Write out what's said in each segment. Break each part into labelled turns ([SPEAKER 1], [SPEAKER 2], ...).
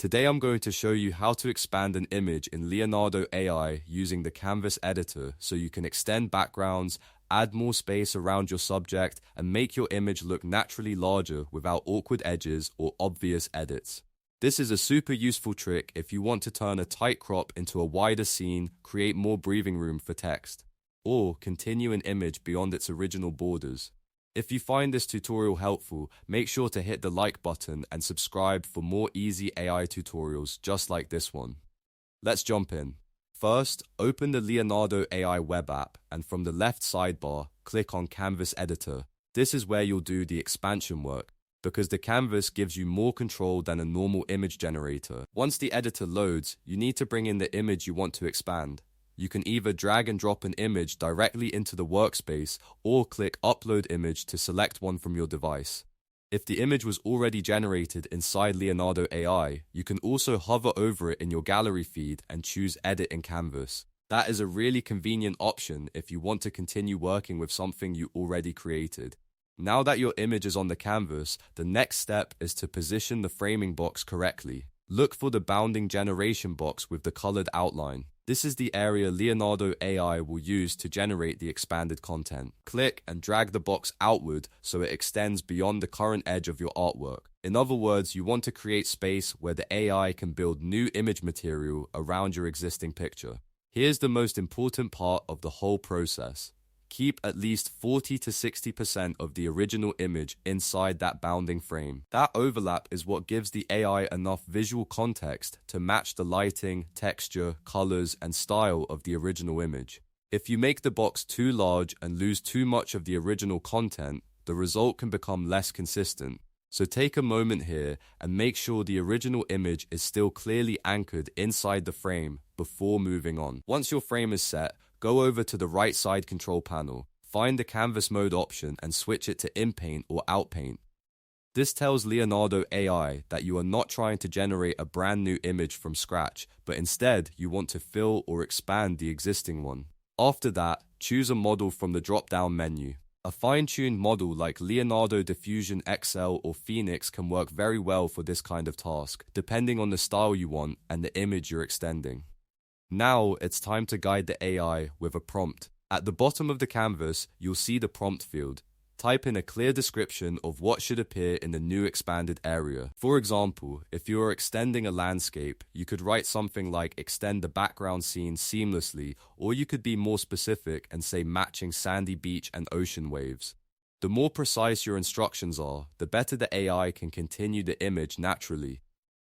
[SPEAKER 1] Today I'm going to show you how to expand an image in Leonardo AI using the Canvas editor so you can extend backgrounds, add more space around your subject, and make your image look naturally larger without awkward edges or obvious edits. This is a super useful trick if you want to turn a tight crop into a wider scene, create more breathing room for text, or continue an image beyond its original borders. If you find this tutorial helpful, make sure to hit the like button and subscribe for more easy AI tutorials just like this one. Let's jump in. First, open the Leonardo AI web app and from the left sidebar, click on Canvas Editor. This is where you'll do the expansion work, because the canvas gives you more control than a normal image generator. Once the editor loads, you need to bring in the image you want to expand. You can either drag and drop an image directly into the workspace or click Upload Image to select one from your device. If the image was already generated inside Leonardo AI, you can also hover over it in your gallery feed and choose Edit in Canvas. That is a really convenient option if you want to continue working with something you already created. Now that your image is on the canvas, the next step is to position the framing box correctly. Look for the bounding generation box with the colored outline. This is the area Leonardo AI will use to generate the expanded content. Click and drag the box outward so it extends beyond the current edge of your artwork. In other words, you want to create space where the AI can build new image material around your existing picture. Here's the most important part of the whole process. Keep at least 40 to 60% of the original image inside that bounding frame. That overlap is what gives the AI enough visual context to match the lighting, texture, colors, and style of the original image. If you make the box too large and lose too much of the original content, the result can become less consistent. So take a moment here and make sure the original image is still clearly anchored inside the frame before moving on. Once your frame is set, go over to the right side control panel, find the canvas mode option and switch it to Inpaint or Outpaint. This tells Leonardo AI that you are not trying to generate a brand new image from scratch, but instead you want to fill or expand the existing one. After that, choose a model from the drop-down menu. A fine-tuned model like Leonardo Diffusion XL or Phoenix can work very well for this kind of task, depending on the style you want and the image you're extending. Now it's time to guide the AI with a prompt. At the bottom of the canvas, you'll see the prompt field. Type in a clear description of what should appear in the new expanded area. For example, if you are extending a landscape, you could write something like extend the background scene seamlessly, or you could be more specific and say matching sandy beach and ocean waves. The more precise your instructions are, the better the AI can continue the image naturally.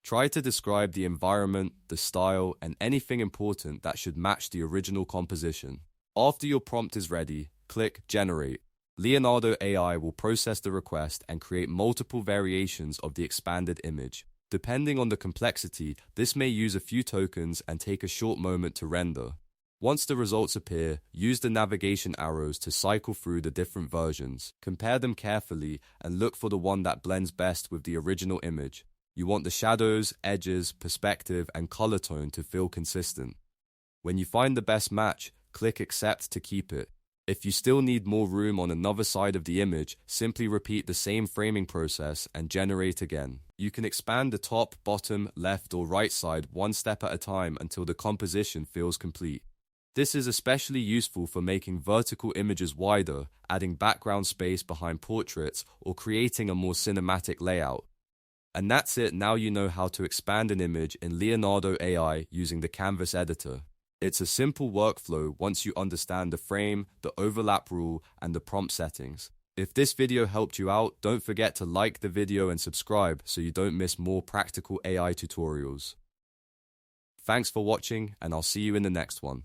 [SPEAKER 1] Try to describe the environment, the style, and anything important that should match the original composition. After your prompt is ready, click Generate. Leonardo AI will process the request and create multiple variations of the expanded image. Depending on the complexity, this may use a few tokens and take a short moment to render. Once the results appear, use the navigation arrows to cycle through the different versions. Compare them carefully and look for the one that blends best with the original image. You want the shadows, edges, perspective, and color tone to feel consistent. When you find the best match, click Accept to keep it. If you still need more room on another side of the image, simply repeat the same framing process and generate again. You can expand the top, bottom, left, or right side one step at a time until the composition feels complete. This is especially useful for making vertical images wider, adding background space behind portraits, or creating a more cinematic layout. And that's it. Now you know how to expand an image in Leonardo AI using the Canvas editor. It's a simple workflow once you understand the frame, the overlap rule, and the prompt settings. If this video helped you out, don't forget to like the video and subscribe so you don't miss more practical AI tutorials. Thanks for watching, and I'll see you in the next one.